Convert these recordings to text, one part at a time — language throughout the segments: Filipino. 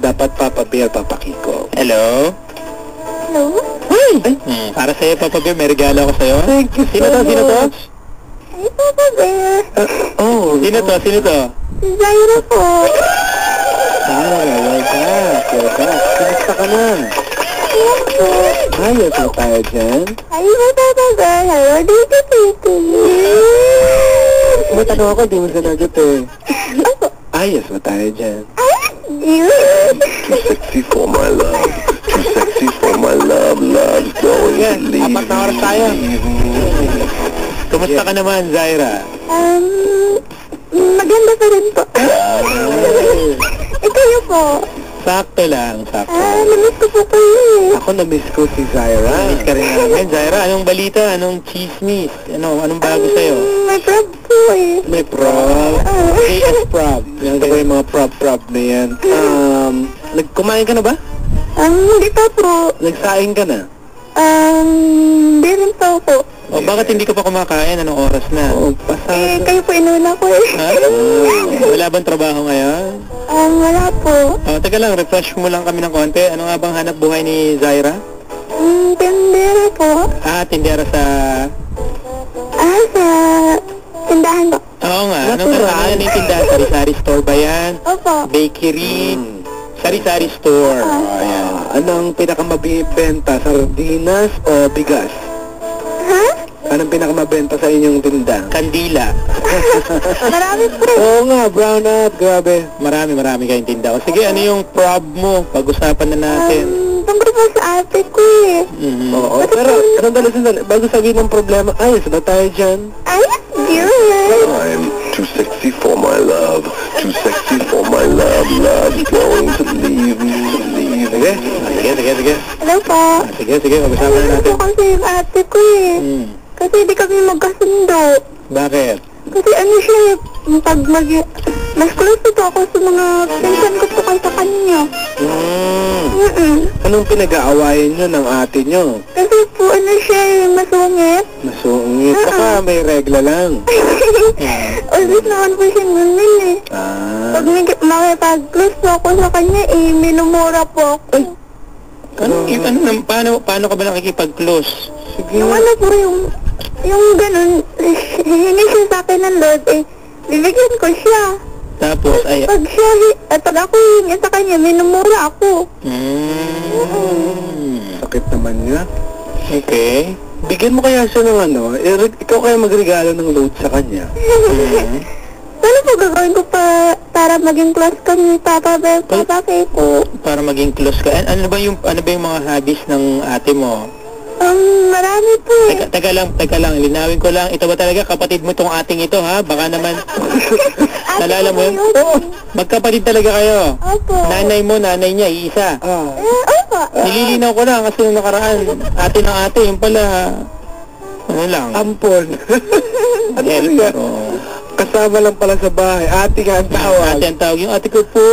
Dapat Papa Bear, Papa Kiko. Hello? Hello? Ay! Para sa'yo, Papa Bear, may regalo ako sa'yo. Thank you Sino to? Sino to? Ay, Papa Bear. Sino to? Sino to? Si Zaira po. Welcome. Kumusta ka na? Ayan po. Ayos na tayo dyan. Ay, Papa Bear. Hello, dito, Titi. May tanong ako, di mo sinagot eh. Opo. Ayos na tayo dyan. Ay, Diyo. Too sexy for my love. Too sexy for my love. Love's going to Yan, leave 4 na oras tayo. Kumusta ka naman, Zaira? Maganda pa rin po. Ikaw po. Sakto lang, sakto. Namiss ko po kayo eh. Ako na-miss ko si Zaira. Miss ka rin namin. Zaira, anong balita? Anong chismis? Anong bago sa'yo? May prob po eh. May prob. KS prob. Yan ko yung mga prob na yan. Kumain ka na ba? Hindi pa po. Nagsaing ka na? Hindi rin pa po. O, bakit hindi ka pa kumakain? Anong oras na? Kayo po inuna ko eh. Ha? Wala bang trabaho ngayon? Wala po. Teka lang, refresh mo lang kami ng konti. Ano nga bang hanap buhay ni Zaira? Tindera po. Tindera sa... Sa tindahan po. Oo nga. Ano yung tindahan? Sari-sari store ba yan? Opo. Bakery? Sari-sari store. Ayan. Anong pinakamabibenta? Sardinas o bigas? Ha? Anong pinakamabenta sa inyong tinda? Kandila. Marami po. Oo nga, brown up, grabe. Marami kayong tinda. O sige, ano yung prob mo? Pag-usapan na natin. Tungkol po sa ate ko eh. Oo, pero sandali. Bago sabihin ng problema, ayos na tayo dyan. Ay, dear. I'm too sexy for my love. Too sexy for my love. Love's going to leave me. Sige. Hello po. Sige, pag-usapan na natin. Ano kasi yung ate ko eh. Kasi di kami magkasundo. Bakit? Kasi ano siya eh, mas close ito ako sa mga pinsan ko po sa kanya. Anong pinag-aawayan nyo ng ate nyo? Kasi po ano siya eh, masungit. Masungit. Saka may regla lang. Always naman po siya ganun eh. Pag makipag-close po ako sa kanya eh, minumura po ako. Paano ka ba nakikipag-close? Yung ano po yung ganun, hihingi siya sa akin ng load eh, bibigyan ko siya. Tapos, Pag ako hihingi sa kanya, minumura ako. Sakit naman niya. Okay. Bigyan mo kaya siya ng ano, ikaw kaya magregalo ng load sa kanya. Ano po gagawin ko para maging close kami, Papa Bear, Papa Kiko? Para maging close ka. Ano ba yung mga hobbies ng ate mo? Marami po eh. Teka lang, linawin ko lang. Ito ba talaga kapatid mo tong ating ito, ha? Baka naman, nalala mo yun? Magkapatid talaga kayo. Opo. Nanay mo, nanay niya, iisa. Opo. Nililinaw ko lang kasi nung nakaraan, ate ng ate, yung pala, ano lang? Ampon. Helper, Kasama lang pala sa bahay. Ate nga ang tawag. Ate ang tawag. Yung ate ko po,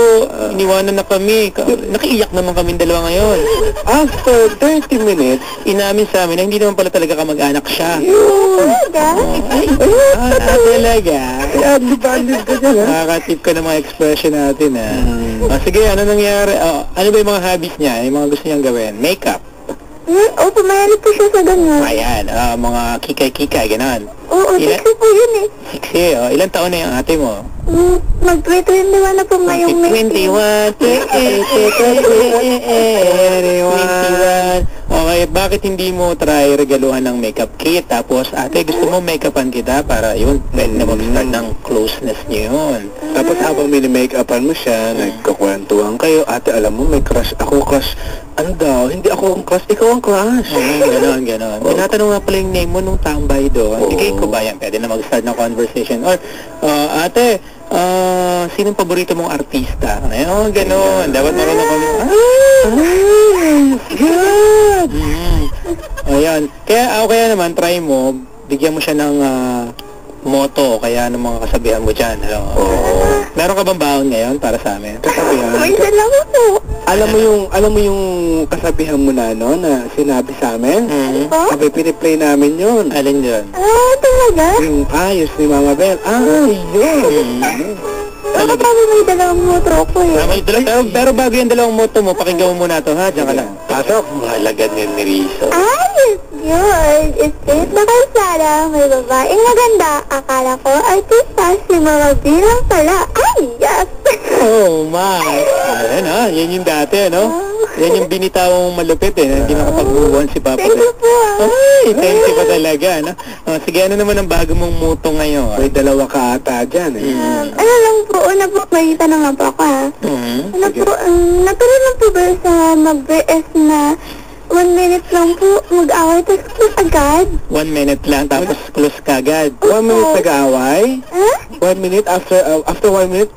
iniwanan na kami. Nakiiyak naman kami dalawa ngayon. After 30 minutes, Inamin sa amin na hindi naman pala talaga kamag-anak siya. Talaga? Talaga? kaya bandit ka dyan, ha? Nakakatip ka ng mga expression natin, ha? Sige, ano nangyari? Ano ba yung mga hobbies niya? Yung mga gusto niyang gawin? Makeup? Opo, mayalit po siya sa ganun. Ayan, mga kikay-kikay, gano'n. Oo, sexy po yun eh. Sexy, ilan taon na yung ate mo? Mag-21 na po ngayong May. 21. Okay, bakit hindi mo try regaluhan ng makeup kit? Tapos, ate, gusto mo make-upan kita para yun, pwede na mag-start ng closeness niyo yun. Tapos habang mini-make-upan mo siya, nagkakwentuhan kayo, ate, alam mo, may crush ako, crush. Ano daw? Hindi ako ang crush, ikaw ang crush. Ganon. Tinatanong nga pala yung name mo nung tambay doon. Sige ko ba yan? Pwede na mag-start ng conversation. Or, ate, sinong paborito mong artista? Ayun, ganon. Dapat marunong kami. Good! Ayan. Kaya naman, try mo, bigyan mo siya ng motto, kaya ng mga kasabihan mo dyan. Meron ka bang baon ngayon para sa amin? Kasabihan. May dalawa po. Alam mo yung kasabihan mo na, no, na sinabi sa amin? Po? Sabi, piniplay namin yun. Alin yun? Talaga? Yung ayos ni Mama Bel. Yun. Baka paano may dalawang motor ko eh. Pero bago yung dalawang moto mo, pakinggan mo muna to, ha? Diyan ka lang. Pasok. Mahalaga ni Rizzo. Ay, yun. Straight na kalsada, may babaeng maganda. Akala ko artista, si Mama B lang pala. Ay, yes! Oh, my. Ayan, ha? Yan yung dati, ano? Yan yung binitawang malupit, eh. Hindi nakapag-move on si Papa. Thank you po, Ay, thank you pa talaga, ano? Sige, ano naman ang bago mong moto ngayon? May dalawa ka ata dyan eh. Ano lang po, una po, may tanong nga po ako ha. Ano po, nagkaroon lang po ba sa mag-BS na 1 minute lang po mag-away, tapos close agad? 1 minute lang, tapos close ka agad. 1 minute nag-aaway? Ha? 1 minute, after 1 minute,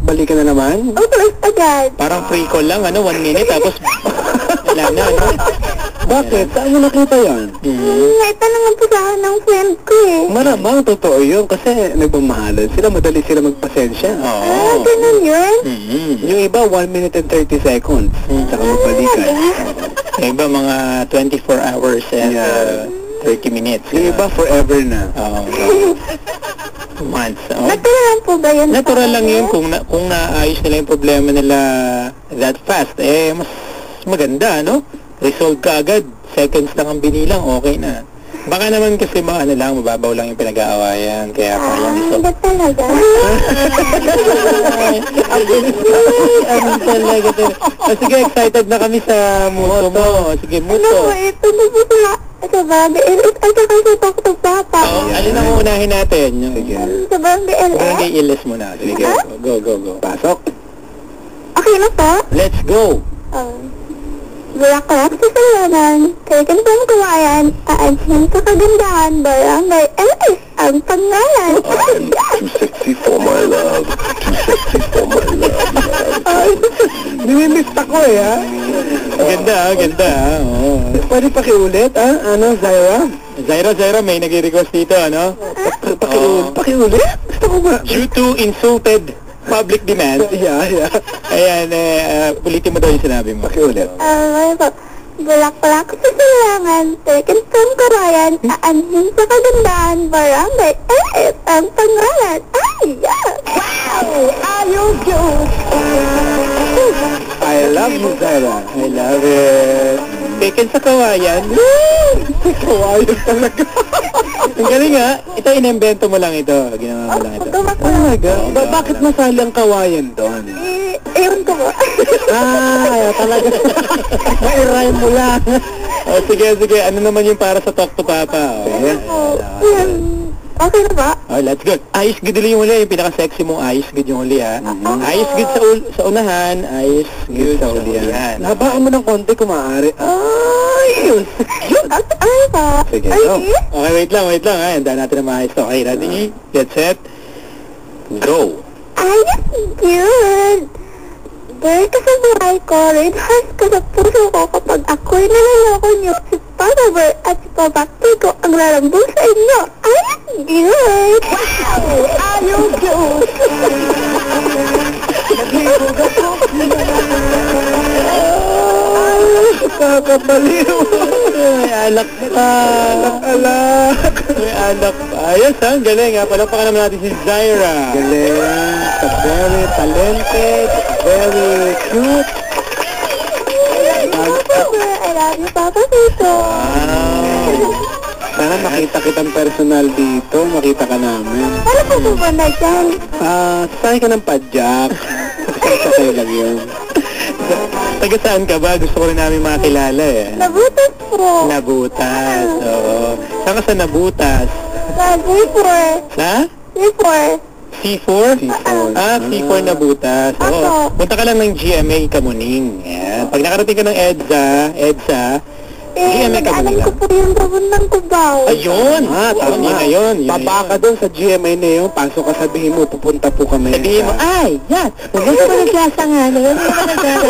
balik ka na naman? O close agad? Parang free call lang, ano? 1 minute, tapos wala na, ano? Bakit? Saan mo nakita yan? May tanong nga po sa akin ng friend ko eh. Maramang totoo yun kasi nagmamahalan sila, madali sila magpasensya. Ganun yun? Yung iba, 1 minute and 30 seconds. Saka magbalikan. Yung iba, mga 24 hours and 30 minutes. Yung iba, forever na. Months. Natural lang po ba yun? Natural lang yun kung naayos nila yung problema nila that fast. Eh, mas maganda, no? Resolve ka agad. Seconds lang ang binilang, okay na. Baka naman kasi mababaw lang yung pinag-aawayan. Kaya kayang resolve. Hindi talaga. Ano talaga. Sige, excited na kami sa moto mo. Sige, Ano moto. po, ito na po sa BLS at saka sa Talk to Papa. Alin ang unahin natin? Sige. Sa BLS? Barangay Ilis muna. Sige, go. Pasok. Okay na po? Let's go. Bulaklak sa salanan, kailan pang kawayan, aansin sa kagandahan, barangay LS ang pangalan. Too sexy for my love. Too sexy for my love. Nimimiss ako eh, ha? Ganda. Oo. Pwede pakiulit, ha? Ano, Zaira? Zaira, may nag-request dito, ano? Pakiulit? Gusto ko ba? Due to insulted public demand. Yeah. Ayan, ulitin mo daw yung sinabi mo. Pakiulit. Ano po? Bulaklak sa salanan, kailan pang kawayan, aansin sa kagandahan, barangay LS ang pangalan. Ay, yeah! Wow! Ayaw Diyos! I love you, Zaira. I love it. Taken sa kawayan. Kawayan talaga. Ang galing ha. Ito, inimbento mo lang ito. Ginawa mo lang ito. Talaga? Bakit masali ang kawayan doon? Ewan ko ba? Talaga. Mai-rhyme mo lang. Sige. Ano naman yung para sa Talk to Papa? Okay na ba? Let's go. Ayos good yung huli. Yung pinaka-sexy mong ayos good yung huli, ha? Ayos good sa unahan. Ayos good sa hulihan. Nabaan mo ng konti kung maaari. Ayos! Ano ba? Sige, Ay, go. Okay, wait lang, ha? Handa natin na maayos to. Okay, ready? Get set. Go. ayos yun! Dahil ka sa buhay ko, red heart ka sa puso ko kapag ako'y nalaloko niyo, si Papa Bear at si Papa Tico ang lalambong sa inyo. Ayos yun! Wow! Ayos yun! Kakabaliw. May alak pa. Alak. May alak pa. Ayos ha, galing ha. Palapakan naman natin si Zaira. Galing. Very talented. Very cute. I love you, Papa Tico. Wow. Sana makita kitang personal dito. Makita ka namin. Paano po pupunta dyan? Sasakay ka ng padjak. Sasakay lang yun. Taga saan ka ba? Gusto ko rin namin makilala eh. Nabutas po. Nabutas. Oo. Saan ka sa Nabutas? Sa C4. Sa? C4. C4? C4 Nabutas. Oo. Ako. Punta ka lang ng GMA Kamuning. Yan. Pag nakarating ka ng EDSA, GMA Kamuning nag-alam ko lang. po yung papuntang Cubao. Ayun! Tama. Yun na yun. Baba ka doon sa GMA na yun. Pasok ka, sabihin mo, pupunta po kami. Sabihin mo, ay, yan! Huwag ka nagkasa nga. Huwag ka nagkasa.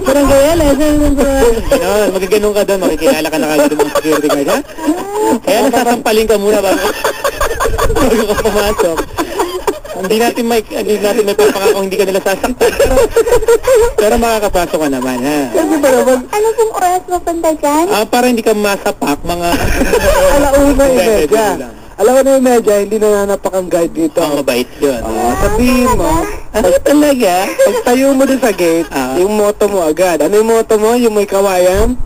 Parang gaya lang. Ganon, magaganon ka doon, makikilala ka na kagad ng security guard, ha? Kaya nasasampalin ka muna bago ka pumasok. Hindi natin may pagpangako hindi ka nila sasaktan. Pero makakapasok ka naman, ha? Ano pong oras mapunta dyan? Para hindi ka masapak, mga... Alauna, Hindi, Inedya. lang. Alam ko na yung medya, hindi nananapak ang guide dito. Mabait yun. Sabihin mo, Talaga? pag tayo mo doon sa gate, yung motto mo agad. Ano yung motto mo? Yung may kawayan?